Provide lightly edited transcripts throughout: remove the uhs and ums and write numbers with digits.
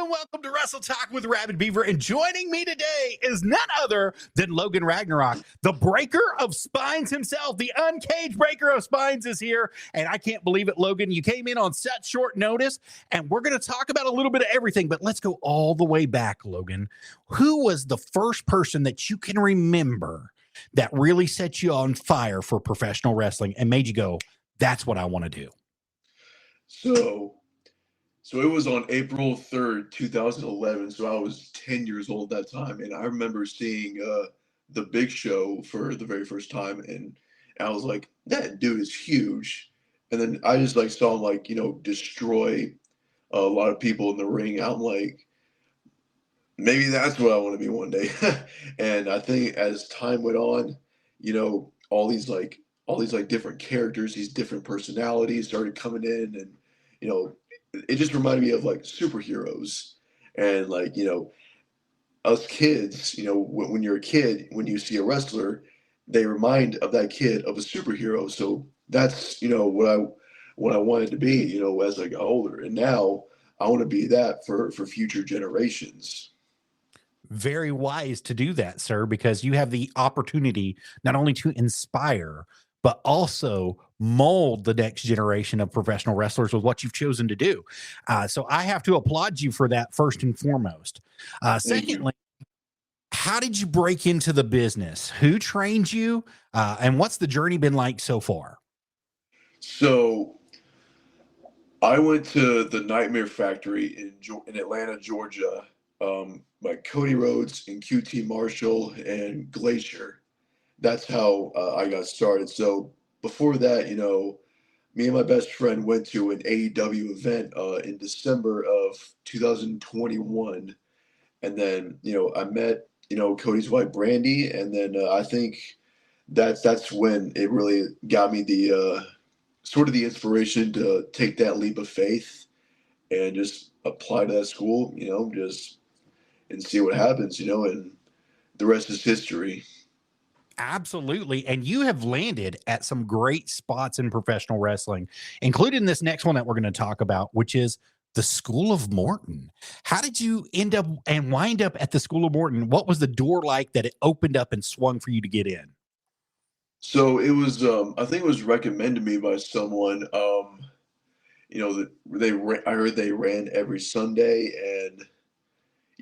and welcome to Wrestle Talk with Rabid Beaver. And joining me today is none other than Logan Ragnarok, the breaker of spines himself. The Uncaged Breaker of Spines is here. And I can't believe it, Logan. You came in on such short notice, and we're going to talk about a little bit of everything. But let's go all the way back, Logan. Who was the first person that you can remember that really set you on fire for professional wrestling and made you go, that's what I want to do? So it was on April 3rd, 2011. So I was 10 years old at that time. And I remember seeing the Big Show for the very first time. And I was like, that dude is huge. And then I just saw him destroy a lot of people in the ring. I'm like, maybe that's what I want to be one day. And I think as time went on, all these different characters, these different personalities started coming in, and it just reminded me of superheroes. And us kids, when you're a kid, when you see a wrestler, they remind of that kid of a superhero. So that's what I wanted to be, as I got older. And now I want to be that for future generations. Very wise to do that, sir, because you have the opportunity not only to inspire, but also mold the next generation of professional wrestlers with what you've chosen to do. So I have to applaud you for that first and foremost. Secondly, how did you break into the business? Who trained you? And what's the journey been like so far? So I went to the Nightmare Factory in Atlanta, Georgia, by Cody Rhodes and QT Marshall and Glacier. That's how I got started. So before that, me and my best friend went to an AEW event in December of 2021. And then, I met, Cody's wife, Brandy. And then I think that's when it really got me the sort of the inspiration to take that leap of faith and just apply to that school, and see what happens, and the rest is history. Absolutely. And you have landed at some great spots in professional wrestling, including this next one that we're going to talk about, which is the School of Morton. How did you end up and wind up at the School of Morton? What was the door like that it opened up and swung for you to get in? So it was, I think it was recommended to me by someone, I heard they ran every Sunday, and,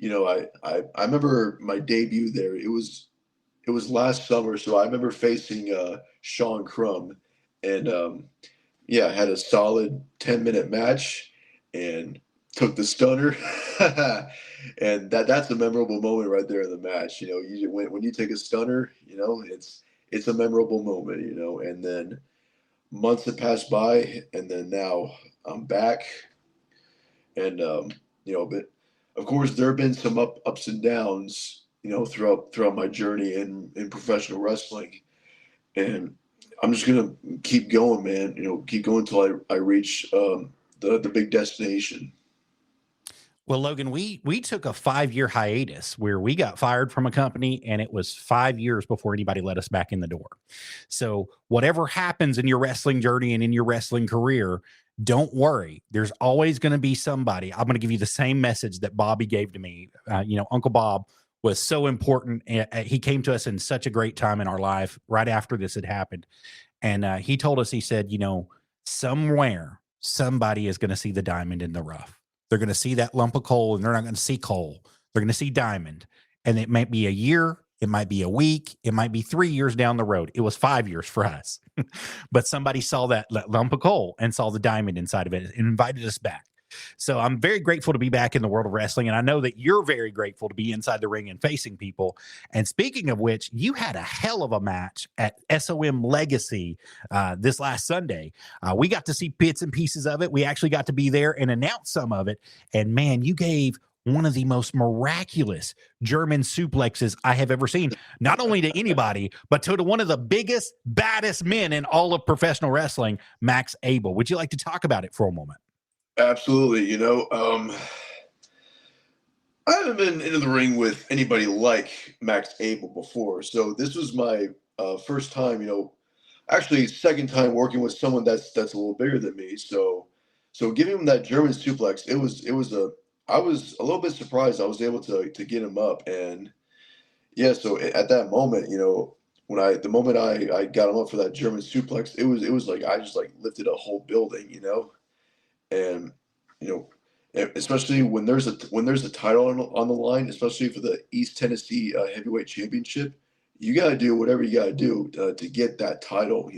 I remember my debut there. It was last summer, so I remember facing Sean Crum, and I had a solid 10-minute match and took the stunner, and that's a memorable moment right there in the match. When you take a stunner, it's a memorable moment, and then months have passed by, and then now I'm back, and but of course there have been some ups and downs, throughout my journey in professional wrestling. And I'm just going to keep going, man, keep going until I reach the big destination. Well, Logan, we took a 5-year hiatus where we got fired from a company, and it was 5 years before anybody let us back in the door. So whatever happens in your wrestling journey and in your wrestling career, don't worry. There's always going to be somebody. I'm going to give you the same message that Bobby gave to me. Uncle Bob was so important. He came to us in such a great time in our life right after this had happened. And he told us, he said, somewhere somebody is going to see the diamond in the rough. They're going to see that lump of coal, and they're not going to see coal. They're going to see diamond. And it might be a year. It might be a week. It might be 3 years down the road. It was 5 years for us. But somebody saw that lump of coal and saw the diamond inside of it and invited us back. So I'm very grateful to be back in the world of wrestling. And I know that you're very grateful to be inside the ring and facing people. And speaking of which, you had a hell of a match at SOM Legacy this last Sunday. We got to see bits and pieces of it. We actually got to be there and announce some of it. And man, you gave one of the most miraculous German suplexes I have ever seen, not only to anybody, but to one of the biggest, baddest men in all of professional wrestling, Max Abel. Would you like to talk about it for a moment? Absolutely. I haven't been into the ring with anybody like Max Abel before. So this was my first time, actually second time working with someone that's a little bigger than me. So giving him that German suplex, it was I was a little bit surprised I was able to get him up. And yeah, so at that moment, when the moment I got him up for that German suplex, it was like I just like lifted a whole building, and you know, especially when there's a title on the line, especially for the East Tennessee Heavyweight Championship, you got to do whatever you got to do to get that title.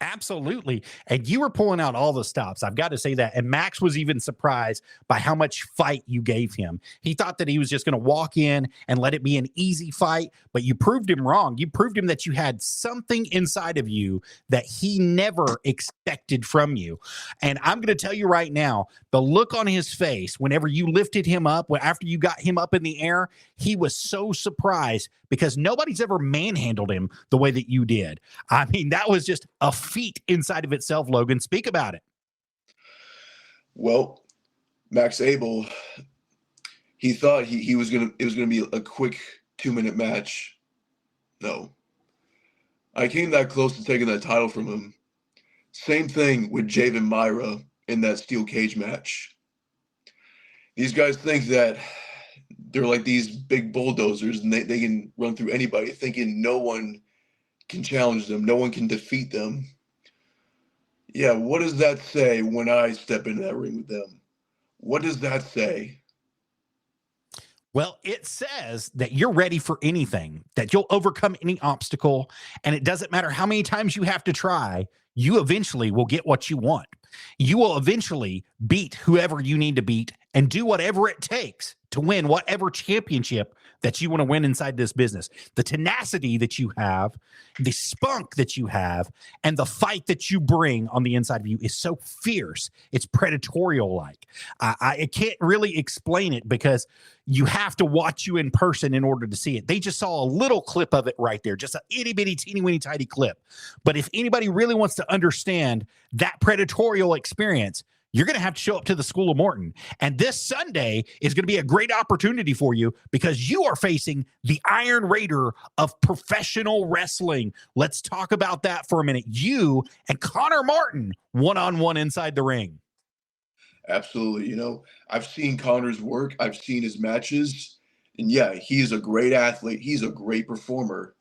Absolutely. And you were pulling out all the stops. I've got to say that. And Max was even surprised by how much fight you gave him. He thought that he was just going to walk in and let it be an easy fight, but you proved him wrong. You proved him that you had something inside of you that he never expected from you. And I'm going to tell you right now, the look on his face whenever you lifted him up, after you got him up in the air, he was so surprised because nobody's ever manhandled him the way that you did. I mean, that was just a feat inside of itself, Logan. Speak about it. Well, Max Abel, he thought it was gonna be a quick 2-minute match. No. I came that close to taking that title from him. Same thing with Javen Myra in that steel cage match. These guys think that they're like these big bulldozers and they can run through anybody, thinking no one can challenge them, no one can defeat them. Yeah, what does that say when I step into that ring with them? What does that say? Well, it says that you're ready for anything, that you'll overcome any obstacle, and it doesn't matter how many times you have to try, you eventually will get what you want. You will eventually beat whoever you need to beat and do whatever it takes to win whatever championship that you want to win inside this business. The tenacity that you have, the spunk that you have, and the fight that you bring on the inside of you is so fierce. It's predatorial like. I can't really explain it because you have to watch you in person in order to see it. They just saw a little clip of it right there, just a itty bitty teeny weeny tiny clip. But if anybody really wants to understand that predatorial experience, you're going to have to show up to the School of Morton. And this Sunday is going to be a great opportunity for you because you are facing the Iron Raider of professional wrestling. Let's talk about that for a minute. You and Kohnor Martin one-on-one inside the ring. Absolutely. I've seen Connor's work. I've seen his matches. And yeah, he's a great athlete. He's a great performer.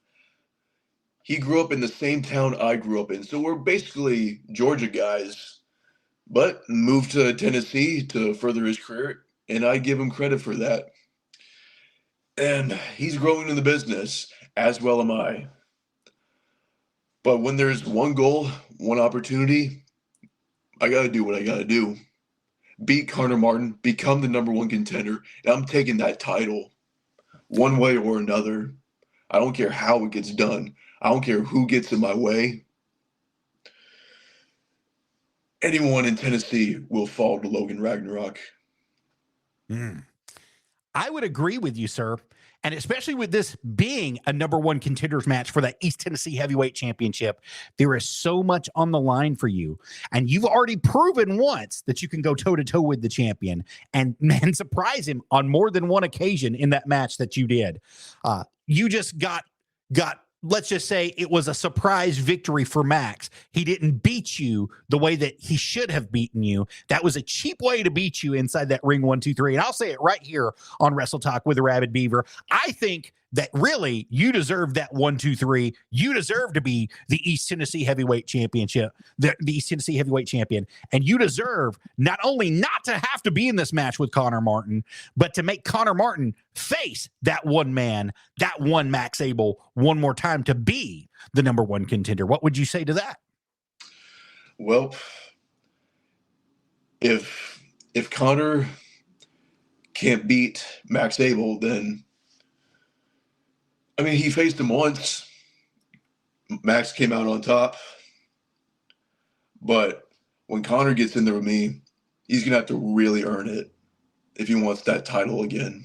He grew up in the same town I grew up in. So we're basically Georgia guys, but moved to Tennessee to further his career. And I give him credit for that. And he's growing in the business, as well am I. But when there's one goal, one opportunity, I got to do what I got to do. Beat Kohnor Martin, become the #1 contender, and I'm taking that title one way or another. I don't care how it gets done. I don't care who gets in my way. Anyone in Tennessee will fall to Logan Ragnarok. I would agree with you, sir. And especially with this being a #1 contenders match for that East Tennessee Heavyweight Championship, there is so much on the line for you. And you've already proven once that you can go toe-to-toe with the champion and surprise him on more than one occasion in that match that you did. You just got let's just say it was a surprise victory for Max. He didn't beat you the way that he should have beaten you. That was a cheap way to beat you inside that ring 1, 2, 3. And I'll say it right here on Wrestle Talk with the Rabid Beaver. I think that really you deserve that 1, 2, 3. You deserve to be the East Tennessee Heavyweight Championship, the East Tennessee Heavyweight Champion. And you deserve not only not to have to be in this match with Kohnor Martin, but to make Kohnor Martin face that one man, that one Max Abel one more time to be the #1 contender. What would you say to that? Well, if Kohnor can't beat Max Abel, then I mean, he faced him once. Max came out on top. But when Kohnor gets in there with me, he's going to have to really earn it if he wants that title again.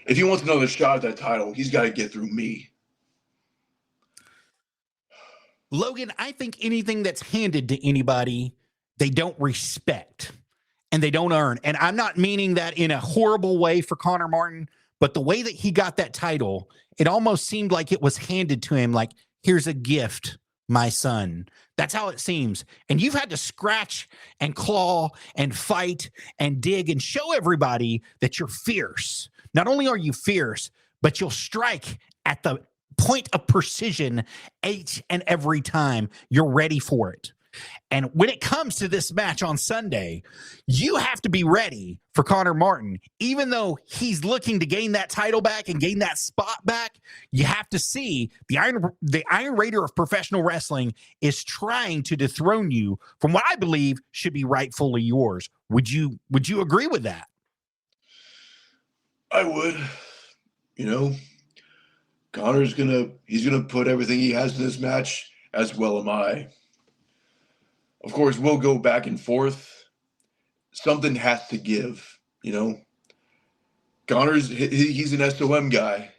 If he wants another shot at that title, he's got to get through me. Logan, I think anything that's handed to anybody, they don't respect and they don't earn. And I'm not meaning that in a horrible way for Kohnor Martin, but the way that he got that title, it almost seemed like it was handed to him like, here's a gift my son. That's how it seems. And you've had to scratch and claw and fight and dig and show everybody that you're fierce. Not only are you fierce, but you'll strike at the point of precision each and every time. You're ready for it. And when it comes to this match on Sunday, you have to be ready for Kohnor Martin. Even though he's looking to gain that title back and gain that spot back, you have to see the Iron Raider of professional wrestling is trying to dethrone you from what I believe should be rightfully yours. Would you agree with that? I would. You know, Connor's he's gonna put everything he has in this match, as well am I. Of course, we'll go back and forth. Something has to give, you know. Connor's he's an SOM guy,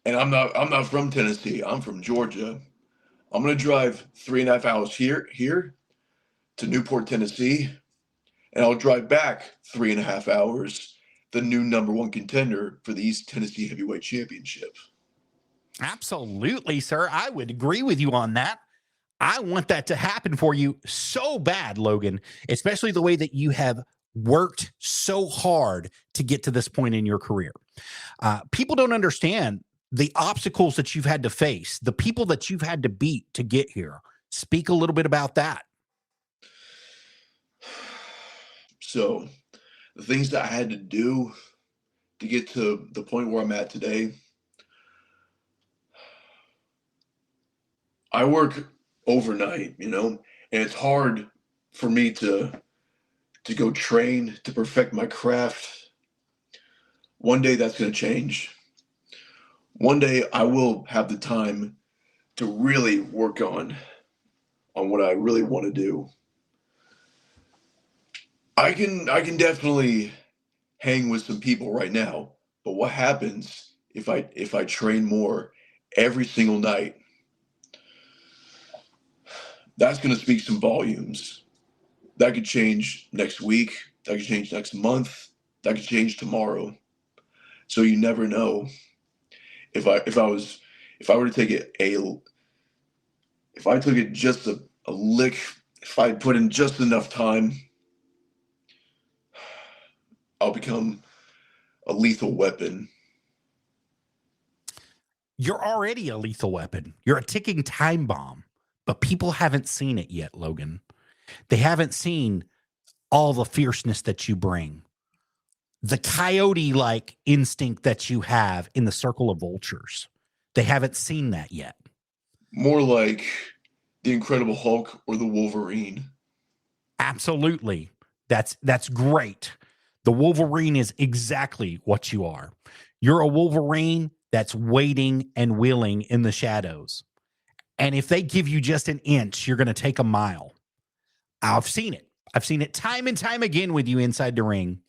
and I'm not from Tennessee. I'm from Georgia. I'm gonna drive 3.5 hours here to Newport, Tennessee, and I'll drive back 3.5 hours. The new #1 contender for the East Tennessee Heavyweight Championship. Absolutely, sir. I would agree with you on that. I want that to happen for you so bad, Logan, especially the way that you have worked so hard to get to this point in your career. People don't understand the obstacles that you've had to face, the people that you've had to beat to get here. Speak a little bit about that. So, the things that I had to do to get to the point where I'm at today, I work overnight, you know, and it's hard for me to go train to perfect my craft. One day that's going to change. One day I will have the time to really work on what I really want to do. I can definitely hang with some people right now, but what happens if I train more every single night? That's going to speak some volumes. That could change next week. That could change next month. That could change tomorrow. So you never know. If I were to take it if I took it just a lick, if I put in just enough time, I'll become a lethal weapon. You're already a lethal weapon. You're a ticking time bomb, but people haven't seen it yet, Logan. They haven't seen all the fierceness that you bring, the coyote-like instinct that you have in the circle of vultures. They haven't seen that yet. More like the Incredible Hulk or the Wolverine. Absolutely. That's great. The Wolverine is exactly what you are. You're a Wolverine that's waiting and willing in the shadows. And if they give you just an inch, you're going to take a mile. I've seen it. I've seen it time and time again with you inside the ring.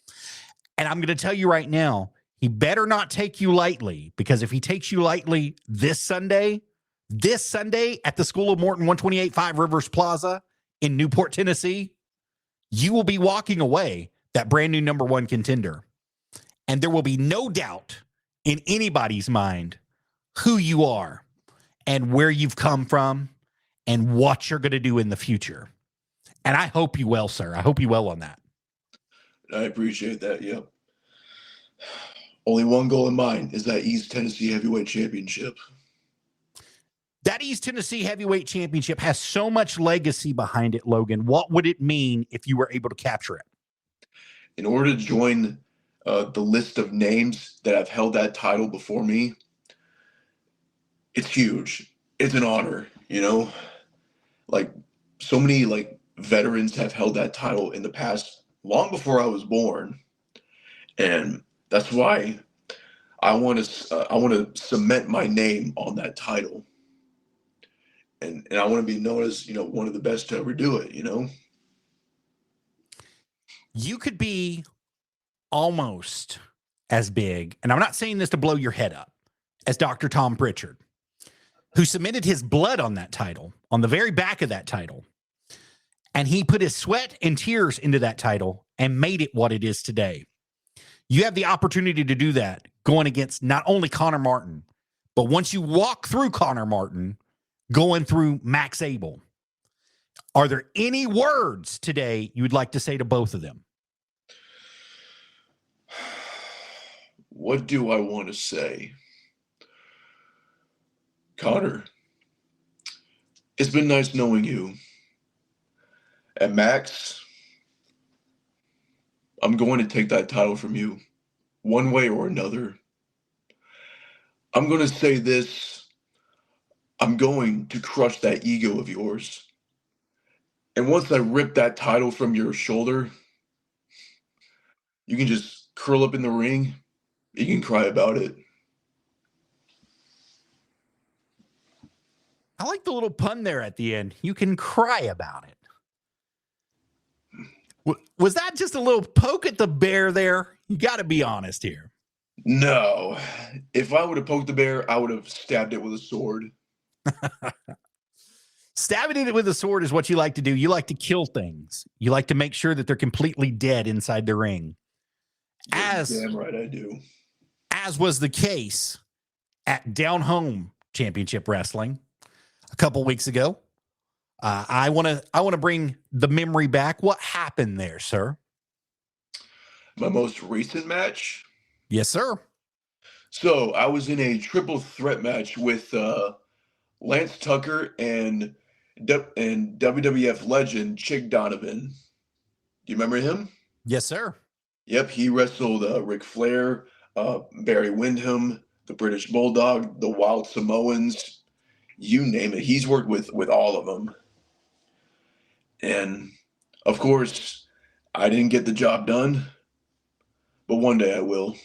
And I'm going to tell you right now, he better not take you lightly, because if he takes you lightly this Sunday at the School of Morton, 128.5 Rivers Plaza in Newport, Tennessee, you will be walking away that brand new #1 contender. And there will be no doubt in anybody's mind who you are and where you've come from and what you're going to do in the future. And I hope you well, sir. I hope you well on that. I appreciate that. Yep. Only one goal in mind is that East Tennessee Heavyweight Championship. That East Tennessee Heavyweight Championship has so much legacy behind it, Logan. What would it mean if you were able to capture it? In order to join the list of names that have held that title before me, it's huge. It's an honor, you know? Like, so many veterans have held that title in the past, long before I was born. And that's why I want to cement my name on that title. And I want to be known as, you know, one of the best to ever do it, you know? You could be almost as big, and I'm not saying this to blow your head up, as Dr. Tom Pritchard, who submitted his blood on that title, on the very back of that title. And he put his sweat and tears into that title and made it what it is today. You have the opportunity to do that going against not only Kohnor Martin, but once you walk through Kohnor Martin, going through Max Abel. Are there any words today you would like to say to both of them? What do I want to say? Connor, it's been nice knowing you. And Max, I'm going to take that title from you, one way or another. I'm going to say this. I'm going to crush that ego of yours. And once I rip that title from your shoulder, you can just curl up in the ring. You can cry about it. I like the little pun there at the end. You can cry about it. Was that just a little poke at the bear there? You got to be honest here. No. If I would have poked the bear, I would have stabbed it with a sword. Stabbing it with a sword is what you like to do. You like to kill things. You like to make sure that they're completely dead inside the ring. Damn right I do. As was the case at Down Home Championship Wrestling a couple weeks ago. I want to bring the memory back. What happened there, sir? My most recent match? Yes, sir. So I was in a triple threat match with Lance Tucker and WWF legend Chick Donovan. Do you remember him? Yes, sir. Yep, he wrestled Ric Flair, Barry Windham, the British Bulldog, the Wild Samoans, you name it. He's worked with all of them. And of course, I didn't get the job done, but one day I will.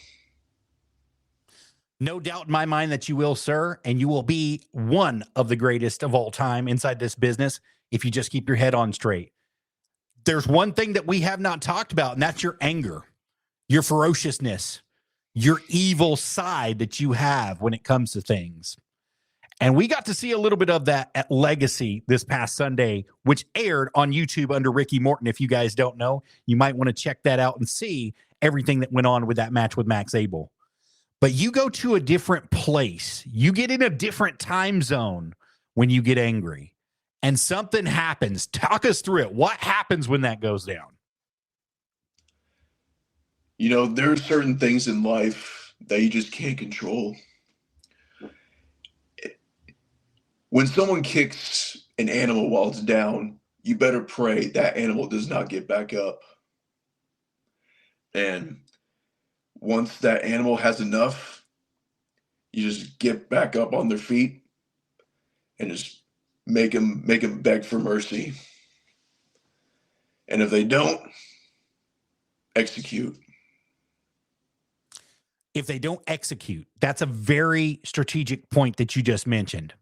No doubt in my mind that you will, sir, and you will be one of the greatest of all time inside this business if you just keep your head on straight. There's one thing that we have not talked about, and that's your anger, your ferociousness, your evil side that you have when it comes to things. And we got to see a little bit of that at Legacy this past Sunday, which aired on YouTube under Ricky Morton. If you guys don't know, you might want to check that out and see everything that went on with that match with Max Abel. But you go to a different place. You get in a different time zone when you get angry. And something happens. Talk us through it. What happens when that goes down? You know, there are certain things in life that you just can't control. When someone kicks an animal while it's down, you better pray that animal does not get back up. And once that animal has enough, you just get back up on their feet and just make them beg for mercy. And if they don't, execute. If they don't execute, that's a very strategic point that you just mentioned,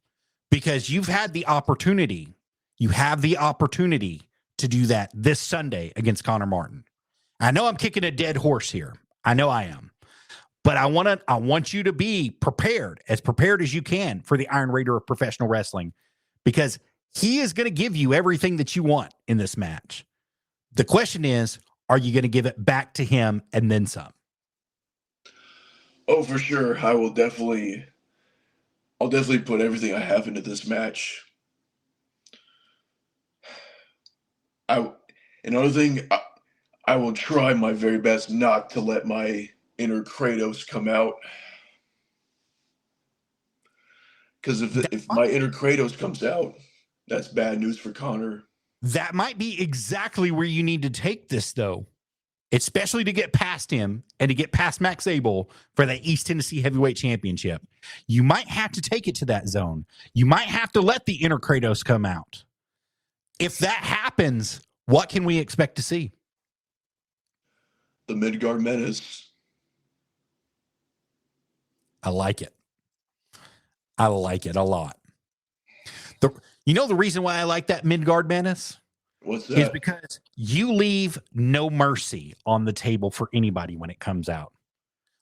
because you've had the opportunity. You have the opportunity to do that this Sunday against Kohnor Martin. I know I'm kicking a dead horse here. I know I am. But I want you to be prepared as you can for the Iron Raider of professional wrestling, because he is going to give you everything that you want in this match. The question is, are you going to give it back to him and then some? Oh, for sure. I'll definitely put everything I have into this match. Another thing, I will try my very best not to let my inner Kratos come out. Because if my inner Kratos comes out, that's bad news for Connor. That might be exactly where you need to take this, though, especially to get past him and to get past Max Abel for that East Tennessee Heavyweight Championship. You might have to take it to that zone. You might have to let the inner Kratos come out. If that happens, what can we expect to see? The Midgard Menace. I like it. I like it a lot. You know the reason why I like that Midgard Menace? What's that? Is because you leave no mercy on the table for anybody when it comes out.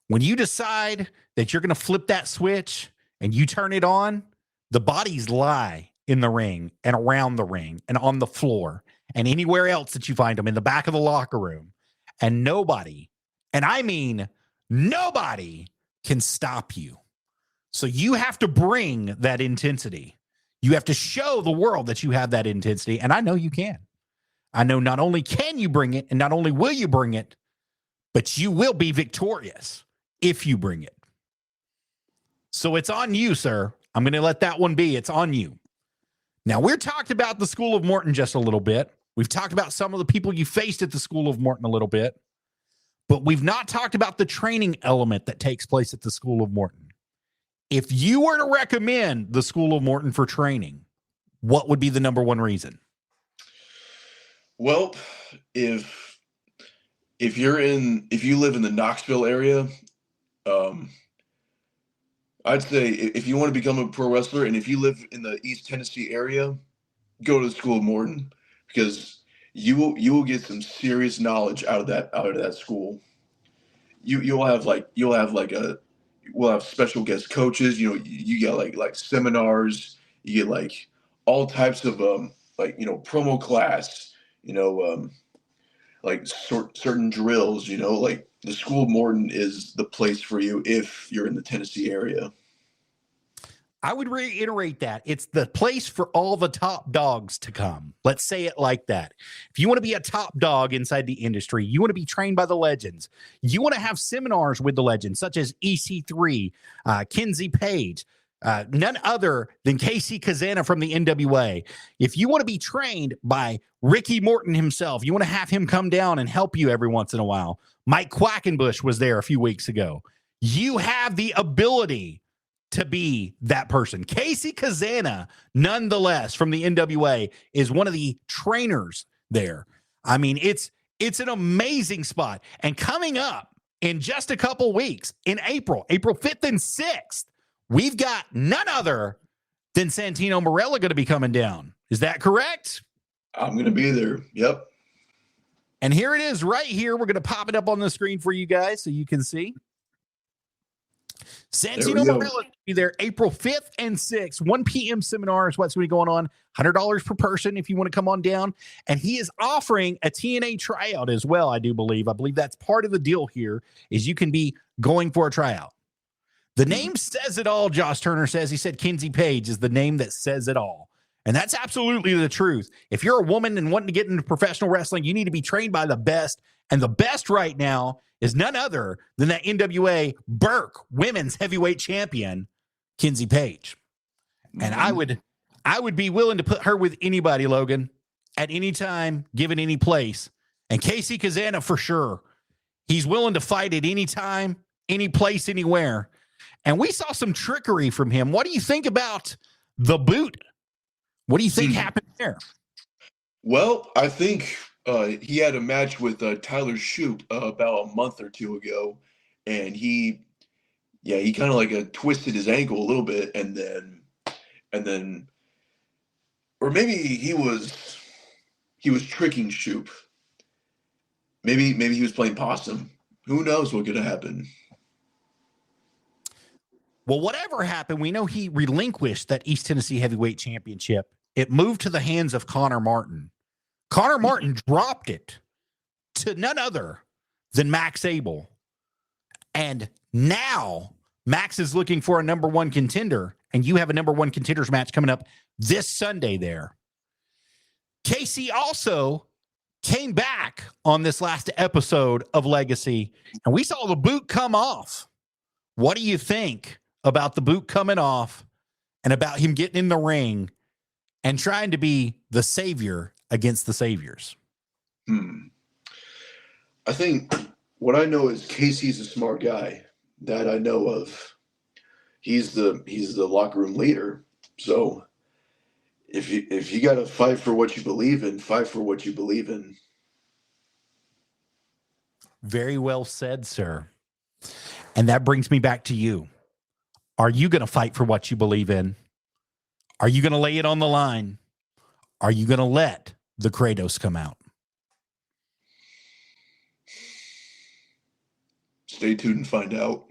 When you decide that you're going to flip that switch and you turn it on, the bodies lie in the ring and around the ring and on the floor and anywhere else that you find them, in the back of the locker room. And nobody, and I mean nobody, can stop you. So you have to bring that intensity. You have to show the world that you have that intensity. And I know you can. I know not only can you bring it, and not only will you bring it, but you will be victorious if you bring it. So it's on you, sir. I'm going to let that one be. It's on you. Now, we're talked about the School of Morton just a little bit. We've talked about some of the people you faced at the School of Morton a little bit, but we've not talked about the training element that takes place at the School of Morton. If you were to recommend the School of Morton for training, what would be the number one reason? Well, if you live in the Knoxville area, I'd say if you want to become a pro wrestler, and if you live in the East Tennessee area, go to the School of Morton, because you will get some serious knowledge out of that school. We'll have special guest coaches. You get like seminars. You get like all types of promo class. Like certain drills. Like the School of Morton is the place for you if you're in the Tennessee area. I would reiterate that. It's the place for all the top dogs to come. Let's say it like that. If you want to be a top dog inside the industry, you want to be trained by the legends, you want to have seminars with the legends, such as EC3, Kenzie Page, none other than Casey Kazana from the NWA. If you want to be trained by Ricky Morton himself, you want to have him come down and help you every once in a while. Mike Quackenbush was there a few weeks ago. You have the ability to be that person. Casey Kazana, nonetheless, from the NWA, is one of the trainers there. I mean, it's an amazing spot. And coming up in just a couple weeks, in April 5th and 6th, we've got none other than Santino Marella going to be coming down. Is that correct? I'm going to be there. Yep. And here it is right here. We're going to pop it up on the screen for you guys so you can see. Santino Marella will be there April 5th and 6th, 1 p.m. seminar is what's going to be going on. $100 per person if you want to come on down. And he is offering a TNA tryout as well, I do believe. I believe that's part of the deal here, is you can be going for a tryout. The name says it all, Josh Turner says. He said Kenzie Page is the name that says it all. And that's absolutely the truth. If you're a woman and wanting to get into professional wrestling, you need to be trained by the best. And the best right now is none other than that NWA Burke Women's Heavyweight Champion, Kenzie Page. And I would be willing to put her with anybody, Logan, at any time, given any place. And Casey Kazana for sure. He's willing to fight at any time, any place, anywhere. And we saw some trickery from him. What do you think about the boot? What do you think happened there? Well, I think he had a match with Tyler Shoup about a month or two ago, and he kind of like twisted his ankle a little bit, and then, or maybe he was tricking Shoup. Maybe he was playing possum. Who knows what could have happened? Well, whatever happened, we know he relinquished that East Tennessee Heavyweight Championship. It moved to the hands of Kohnor Martin. Kohnor Martin dropped it to none other than Max Abel. And now Max is looking for a number one contender, and you have a number one contenders match coming up this Sunday there. Casey also came back on this last episode of Legacy, and we saw the boot come off. What do you think about the boot coming off and about him getting in the ring and trying to be the savior against the saviors? I think what I know is Casey's a smart guy that I know of. He's the locker room leader. So if you got to fight for what you believe in, fight for what you believe in. Very well said, sir. And that brings me back to you. Are you going to fight for what you believe in? Are you going to lay it on the line? Are you going to let the Kratos come out? Stay tuned and find out.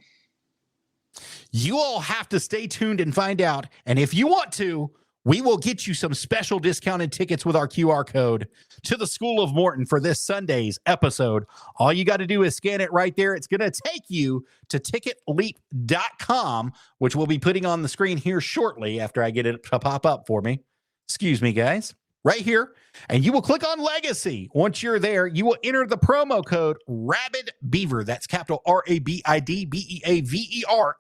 You all have to stay tuned and find out. And if you want to, we will get you some special discounted tickets with our QR code to the School of Morton for this Sunday's episode. All you got to do is scan it right there. It's going to take you to ticketleap.com, which we'll be putting on the screen here shortly after I get it to pop up for me. Excuse me, guys. Right here. And you will click on Legacy. Once you're there, you will enter the promo code Rabid Beaver. That's capital RABIDBEAVER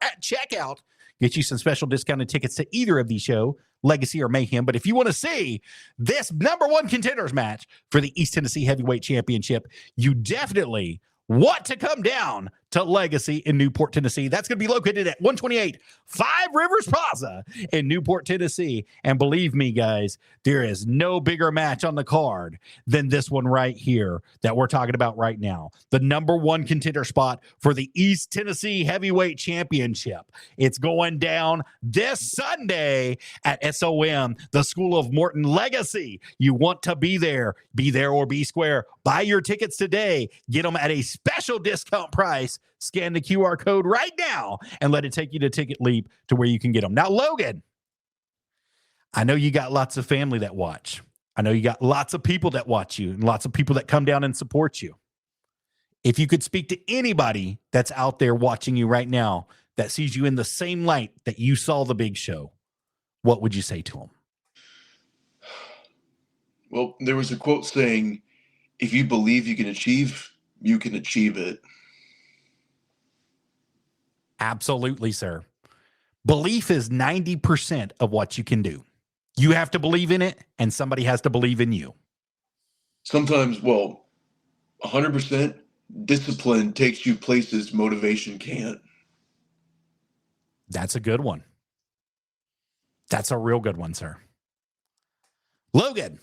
at checkout. Get you some special discounted tickets to either of these shows, Legacy or Mayhem. But if you want to see this #1 contenders match for the East Tennessee Heavyweight Championship, you definitely want to come down to Legacy in Newport, Tennessee. That's going to be located at 128 Five Rivers Plaza in Newport, Tennessee. And believe me, guys, there is no bigger match on the card than this one right here that we're talking about right now. The #1 contender spot for the East Tennessee Heavyweight Championship. It's going down this Sunday at SOM, the School of Morton. Legacy. You want to be there or be square. Buy your tickets today. Get them at a special discount price. Scan the QR code right now and let it take you to Ticket Leap to where you can get them. Now, Logan, I know you got lots of family that watch. I know you got lots of people that watch you and lots of people that come down and support you. If you could speak to anybody that's out there watching you right now that sees you in the same light that you saw the big show, what would you say to them? Well, there was a quote saying, if you believe you can achieve it. Absolutely, sir. Belief is 90% of what you can do. You have to believe in it, and somebody has to believe in you. Sometimes, 100% discipline takes you places motivation can't. That's a good one. That's a real good one, sir. Logan,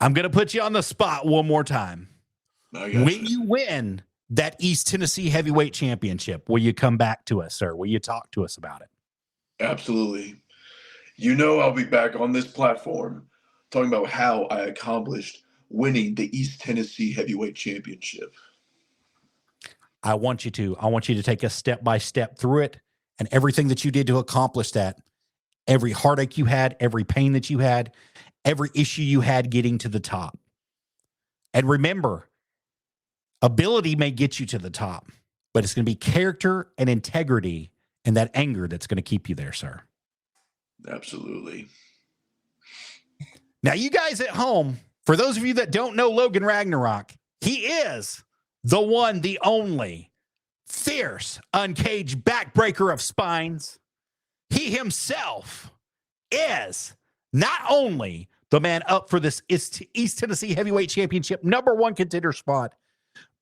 I'm going to put you on the spot one more time. When you win that East Tennessee Heavyweight Championship, will you come back to us, sir? Will you talk to us about it? Absolutely. You know I'll be back on this platform talking about how I accomplished winning the East Tennessee Heavyweight Championship. I want you to take us step by step through it and everything that you did to accomplish that. Every heartache you had, every pain that you had, every issue you had getting to the top. And remember, ability may get you to the top, but it's going to be character and integrity and that anger that's going to keep you there, sir. Absolutely. Now, you guys at home, for those of you that don't know Logan Ragnarok, he is the one, the only fierce, uncaged backbreaker of spines. He himself is not only the man up for this East Tennessee Heavyweight Championship #1 contender spot,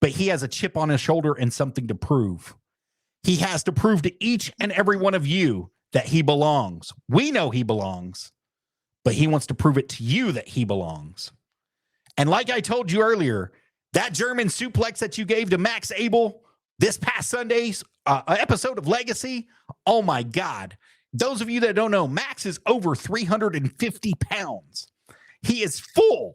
but he has a chip on his shoulder and something to prove. He has to prove to each and every one of you that he belongs. We know he belongs, but he wants to prove it to you that he belongs. And like I told you earlier, that German suplex that you gave to Max Abel this past Sunday's episode of Legacy, oh my God. Those of you that don't know, Max is over 350 pounds. He is full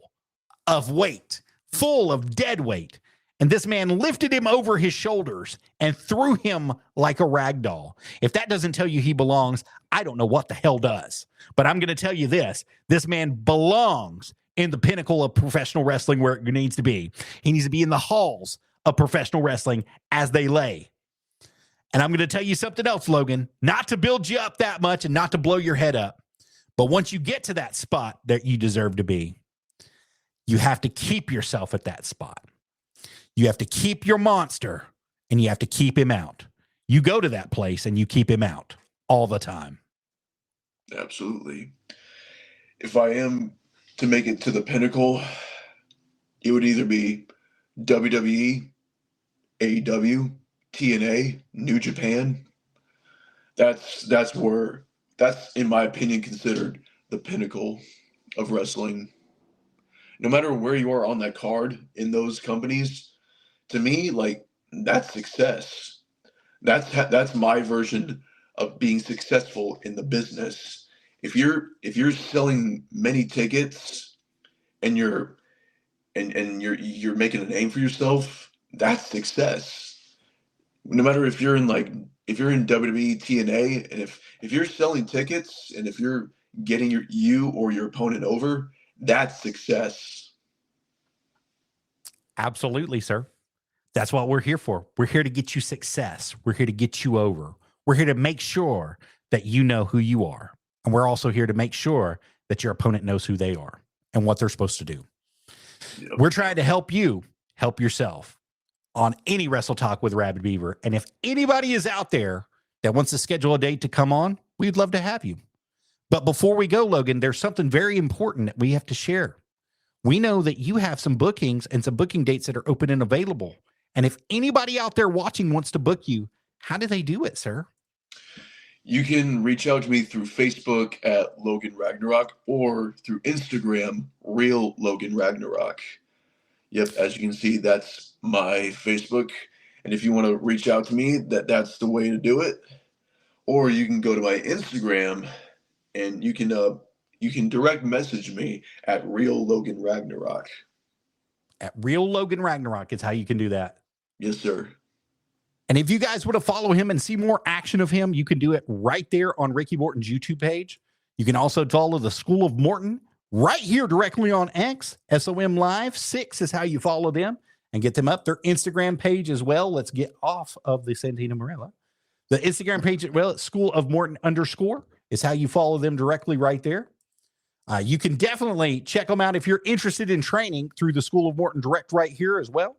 of weight, full of dead weight. And this man lifted him over his shoulders and threw him like a rag doll. If that doesn't tell you he belongs, I don't know what the hell does. But I'm going to tell you this man belongs in the pinnacle of professional wrestling where it needs to be. He needs to be in the halls of professional wrestling as they lay. And I'm going to tell you something else, Logan, not to build you up that much and not to blow your head up. But once you get to that spot that you deserve to be, you have to keep yourself at that spot. You have to keep your monster and you have to keep him out. You go to that place and you keep him out all the time. Absolutely. If I am to make it to the pinnacle, it would either be WWE, AEW, TNA, New Japan. That's in my opinion considered the pinnacle of wrestling. No matter where you are on that card in those companies, to me, like, that's success. That's my version of being successful in the business. If you're selling many tickets and you're making a name for yourself, that's success. No matter if you're in WWE, TNA, and if you're selling tickets and if you're getting you or your opponent over, that's success. Absolutely, sir. That's what we're here for. We're here to get you success. We're here to get you over. We're here to make sure that you know who you are. And we're also here to make sure that your opponent knows who they are and what they're supposed to do. Yep. We're trying to help you help yourself on any Wrestle Talk with Rabid Beaver. And if anybody is out there that wants to schedule a date to come on, we'd love to have you. But before we go, Logan, there's something very important that we have to share. We know that you have some bookings and some booking dates that are open and available. And if anybody out there watching wants to book you, how do they do it, sir? You can reach out to me through Facebook at Logan Ragnarok or through Instagram, Real Logan Ragnarok. Yep, as you can see, that's my Facebook. And if you want to reach out to me, that's the way to do it. Or you can go to my Instagram and you can direct message me at Real Logan Ragnarok. At Real Logan Ragnarok is how you can do that. Yes, sir. And if you guys want to follow him and see more action of him, you can do it right there on Ricky Morton's YouTube page. You can also follow the School of Morton right here directly on X. SOM Live 6 is how you follow them and get them up. Their Instagram page as well. Let's get off of the Santino Morella. The Instagram page, well, it's School of Morton _ is how you follow them directly right there. You can definitely check them out if you're interested in training through the School of Morton direct right here as well.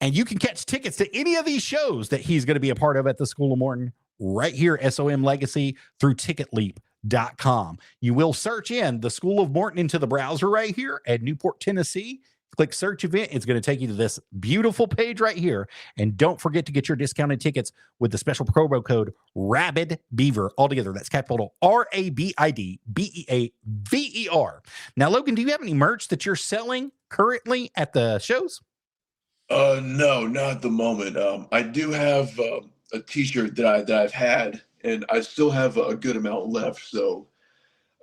And you can catch tickets to any of these shows that he's going to be a part of at the School of Morton right here, SOM Legacy, through ticketleap.com. You will search in the School of Morton into the browser right here at Newport, Tennessee. Click search event. It's going to take you to this beautiful page right here. And don't forget to get your discounted tickets with the special promo code Rabid Beaver. Altogether, that's capital RABIDBEAVER. Now, Logan, do you have any merch that you're selling currently at the shows? No, not at the moment. I do have a T-shirt that I've had, and I still have a good amount left. So,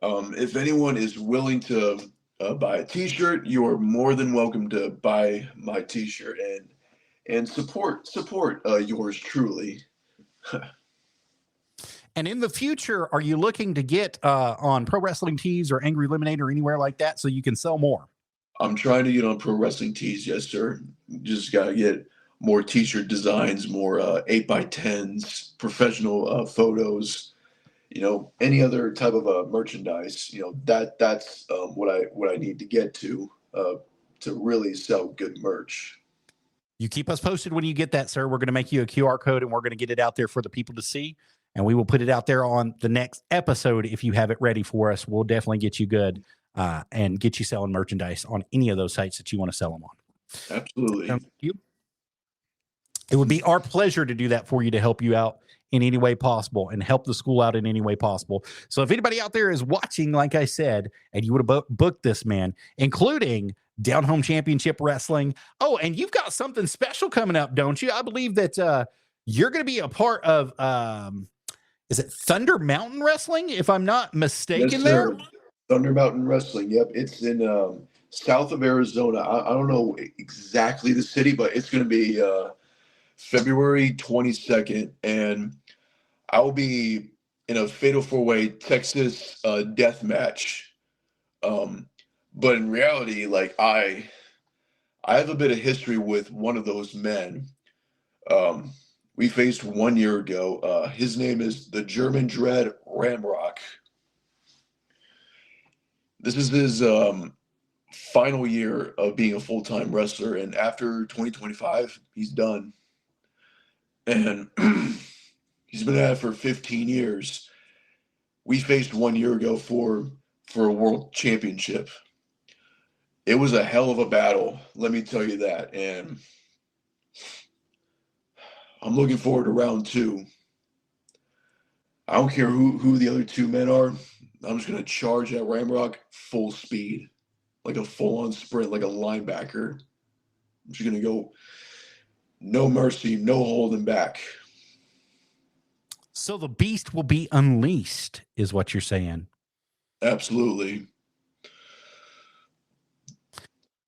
if anyone is willing to buy a T-shirt, you are more than welcome to buy my T-shirt and support yours truly. And in the future, are you looking to get on Pro Wrestling Tees or Angry Lemonade or anywhere like that so you can sell more? I'm trying to get on Pro Wrestling Tees, yes, sir. Just got to get more T-shirt designs, more 8x10s, professional photos, any other type of merchandise. That's what I need to get to really sell good merch. You keep us posted when you get that, sir. We're going to make you a QR code and we're going to get it out there for the people to see. And we will put it out there on the next episode. If you have it ready for us, we'll definitely get you good and get you selling merchandise on any of those sites that you want to sell them on. Absolutely. Thank you. It would be our pleasure to do that for you, to help you out in any way possible and help the school out in any way possible. So if anybody out there is watching, like I said, and you would have booked this man, including Down Home Championship Wrestling. Oh, and you've got something special coming up, don't you? I believe that you're going to be a part of, is it Thunder Mountain Wrestling, if I'm not mistaken? Yes, there? sir. Thunder Mountain Wrestling. Yep. It's in south of Arizona. I don't know exactly the city, but it's going to be February 22nd. And I will be in a Fatal 4-Way Texas death match. But in reality, like I have a bit of history with one of those men. We faced 1 year ago. His name is the German Dread Ramrock. This is his final year of being a full-time wrestler, and after 2025, he's done. And he's been at it for 15 years. We faced 1 year ago for a world championship. It was a hell of a battle, let me tell you that. And I'm looking forward to round 2. I don't care who the other 2 men are. I'm just going to charge at Ramrock full speed, like a full-on sprint, like a linebacker. I'm just going to go no mercy, no holding back. So the beast will be unleashed, is what you're saying. Absolutely.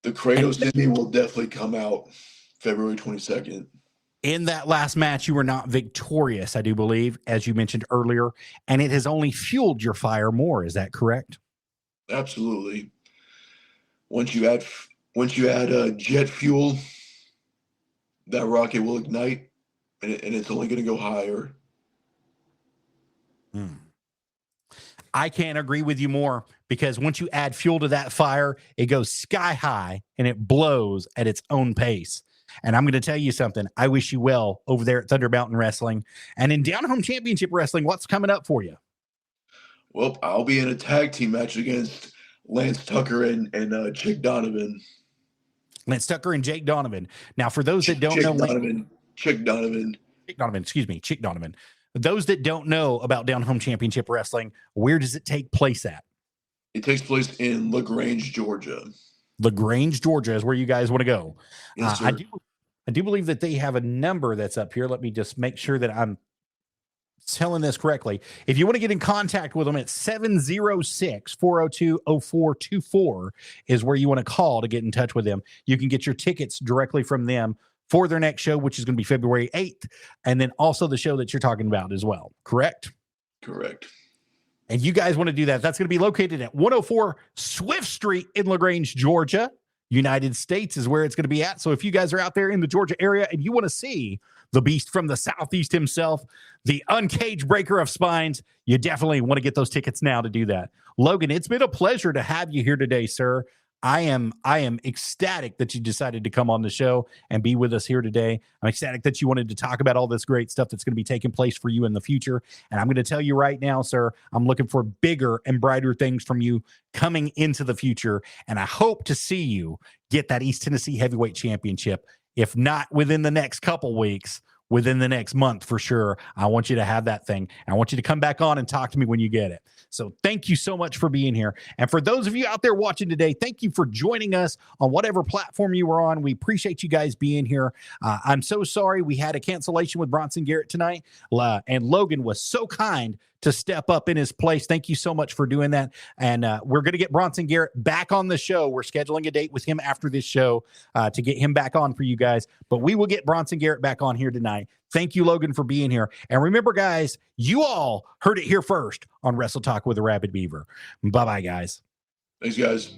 The Kratos in me will definitely come out February 22nd. In that last match, you were not victorious, I do believe, as you mentioned earlier, and it has only fueled your fire more. Is that correct? Absolutely. Once you add jet fuel, that rocket will ignite, and it's only going to go higher. I can't agree with you more, because once you add fuel to that fire, it goes sky high and it blows at its own pace. And I'm going to tell you something. I wish you well over there at Thunder Mountain Wrestling. And in Down Home Championship Wrestling, what's coming up for you? Well, I'll be in a tag team match against Lance Tucker and Chick Donovan. Lance Tucker and Jake Donovan. Now, for those that don't know, Chick Donovan. Those that don't know about Down Home Championship Wrestling, where does it take place at? It takes place in LaGrange, Georgia. LaGrange, Georgia is where you guys want to go. Yes, sir. I do believe that they have a number that's up here. Let me just make sure that I'm telling this correctly. If you want to get in contact with them, it's 706-402-0424 is where you want to call to get in touch with them. You can get your tickets directly from them for their next show, which is going to be February 8th, and then also the show that you're talking about as well. Correct? Correct. And you guys want to do that. That's going to be located at 104 Swift Street in LaGrange, Georgia. United States is where it's going to be at. So if you guys are out there in the Georgia area and you want to see the beast from the Southeast himself, the Uncaged Breaker of Spines, you definitely want to get those tickets now to do that. Logan, it's been a pleasure to have you here today, sir. I am ecstatic that you decided to come on the show and be with us here today. I'm ecstatic that you wanted to talk about all this great stuff that's going to be taking place for you in the future. And I'm going to tell you right now, sir, I'm looking for bigger and brighter things from you coming into the future. And I hope to see you get that East Tennessee Heavyweight Championship. If not within the next couple weeks, within the next month for sure. I want you to have that thing. I want you to come back on and talk to me when you get it. So thank you so much for being here. And for those of you out there watching today, thank you for joining us on whatever platform you were on. We appreciate you guys being here. I'm so sorry we had a cancellation with Bronson Garrett tonight. And Logan was so kind to step up in his place. Thank you so much for doing that. And we're going to get Bronson Garrett back on the show. We're scheduling a date with him after this show to get him back on for you guys. But we will get Bronson Garrett back on here tonight. Thank you, Logan, for being here. And remember, guys, you all heard it here first on Wrestle Talk with the Rabid Beaver. Bye-bye, guys. Thanks, guys.